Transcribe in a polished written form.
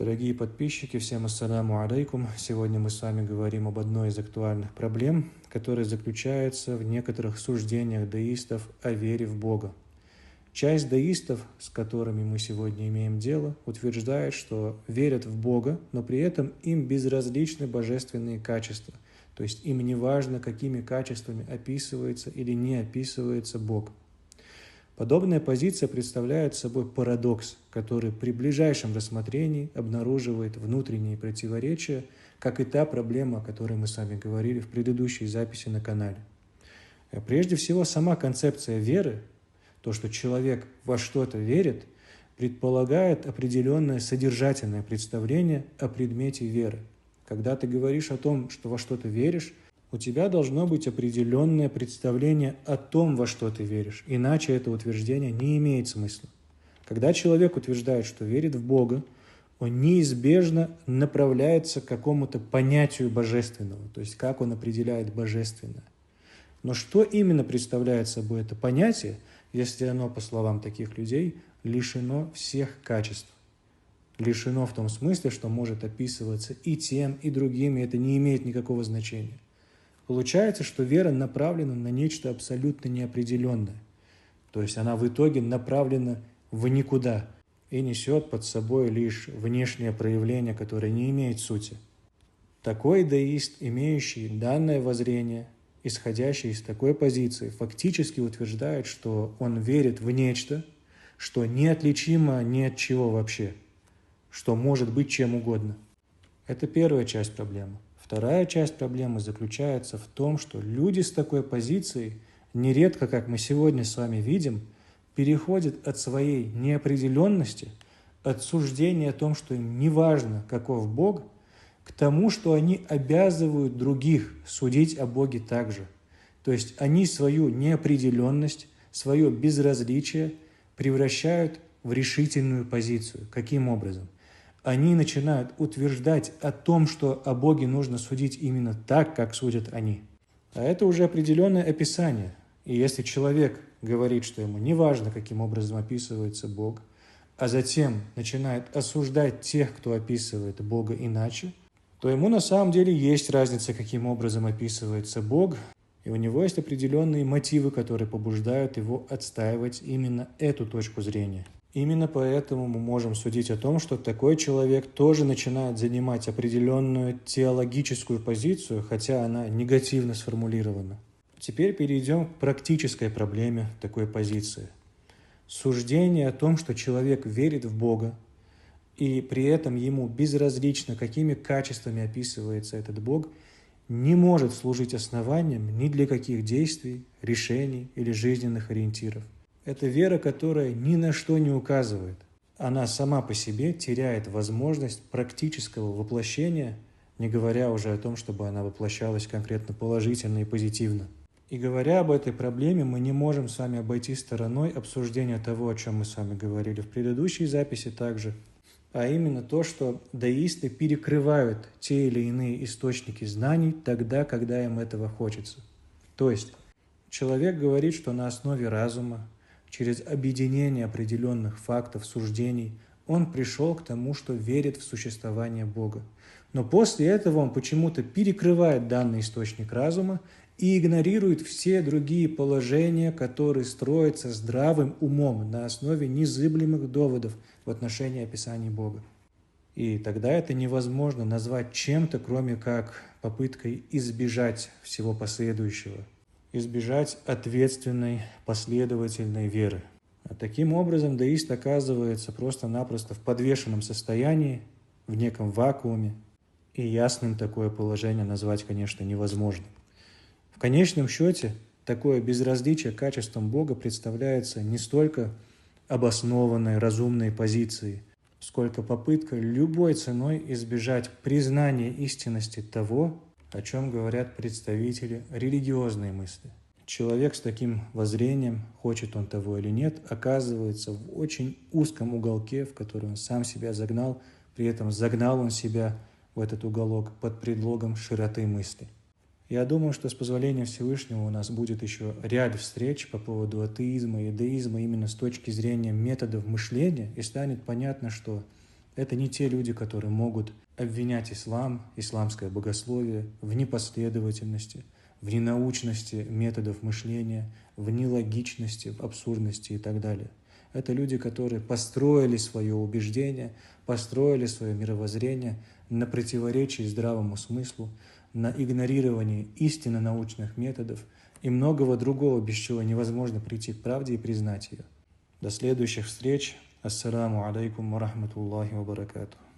Дорогие подписчики, всем ассаляму алейкум. Сегодня мы с вами говорим об одной из актуальных проблем, которая заключается в некоторых суждениях деистов о вере в Бога. Часть деистов, с которыми мы сегодня имеем дело, утверждает, что верят в Бога, но при этом им безразличны божественные качества. То есть им не важно, какими качествами описывается или не описывается Бог. Подобная позиция представляет собой парадокс, который при ближайшем рассмотрении обнаруживает внутренние противоречия, как и та проблема, о которой мы с вами говорили в предыдущей записи на канале. Прежде всего, сама концепция веры, то, что человек во что-то верит, предполагает определенное содержательное представление о предмете веры. Когда ты говоришь о том, что во что-то веришь, у тебя должно быть определенное представление о том, во что ты веришь, иначе это утверждение не имеет смысла. Когда человек утверждает, что верит в Бога, он неизбежно направляется к какому-то понятию божественного, то есть как он определяет божественное. Но что именно представляет собой это понятие, если оно, по словам таких людей, лишено всех качеств? Лишено в том смысле, что может описываться и тем, и другим, и это не имеет никакого значения. Получается, что вера направлена на нечто абсолютно неопределенное. То есть она в итоге направлена в никуда и несет под собой лишь внешнее проявление, которое не имеет сути. Такой деист, имеющий данное воззрение, исходящий из такой позиции, фактически утверждает, что он верит в нечто, что неотличимо ни от чего вообще, что может быть чем угодно. Это первая часть проблемы. Вторая часть проблемы заключается в том, что люди с такой позицией нередко, как мы сегодня с вами видим, переходят от своей неопределенности, от суждения о том, что им не важно, каков Бог, к тому, что они обязывают других судить о Боге также. То есть они свою неопределенность, свое безразличие превращают в решительную позицию. Каким образом? Они начинают утверждать о том, что о Боге нужно судить именно так, как судят они. А это уже определенное описание. И если человек говорит, что ему не важно, каким образом описывается Бог, а затем начинает осуждать тех, кто описывает Бога иначе, то ему на самом деле есть разница, каким образом описывается Бог, и у него есть определенные мотивы, которые побуждают его отстаивать именно эту точку зрения. Именно поэтому мы можем судить о том, что такой человек тоже начинает занимать определенную теологическую позицию, хотя она негативно сформулирована. Теперь перейдем к практической проблеме такой позиции. Суждение о том, что человек верит в Бога, и при этом ему безразлично, какими качествами описывается этот Бог, не может служить основанием ни для каких действий, решений или жизненных ориентиров. Это вера, которая ни на что не указывает. Она сама по себе теряет возможность практического воплощения, не говоря уже о том, чтобы она воплощалась конкретно положительно и позитивно. И говоря об этой проблеме, мы не можем с вами обойти стороной обсуждения того, о чем мы с вами говорили в предыдущей записи также, а именно то, что деисты перекрывают те или иные источники знаний тогда, когда им этого хочется. То есть человек говорит, что на основе разума, через объединение определенных фактов, суждений, он пришел к тому, что верит в существование Бога. Но после этого он почему-то перекрывает данный источник разума и игнорирует все другие положения, которые строятся здравым умом на основе незыблемых доводов в отношении описания Бога. И тогда это невозможно назвать чем-то, кроме как попыткой избежать всего последующего. Избежать ответственной, последовательной веры. А таким образом деист оказывается просто-напросто в подвешенном состоянии, в неком вакууме, и ясным такое положение назвать, конечно, невозможно. В конечном счете, такое безразличие к качествам Бога представляется не столько обоснованной, разумной позицией, сколько попыткой любой ценой избежать признания истинности того, о чем говорят представители религиозной мысли. Человек с таким воззрением, хочет он того или нет, оказывается в очень узком уголке, в который он сам себя загнал, при этом загнал он себя в этот уголок под предлогом широты мысли. Я думаю, что с позволения Всевышнего у нас будет еще ряд встреч по поводу атеизма и деизма именно с точки зрения методов мышления, и станет понятно, что Это не те люди, которые могут обвинять ислам, исламское богословие в непоследовательности, в ненаучности методов мышления, в нелогичности, в абсурдности и так далее. Это люди, которые построили свое убеждение, построили свое мировоззрение на противоречии здравому смыслу, на игнорировании истинно научных методов и многого другого, без чего невозможно прийти к правде и признать ее. До следующих встреч. Ассаламу алейкум ва рахматуллахи ва баракатух.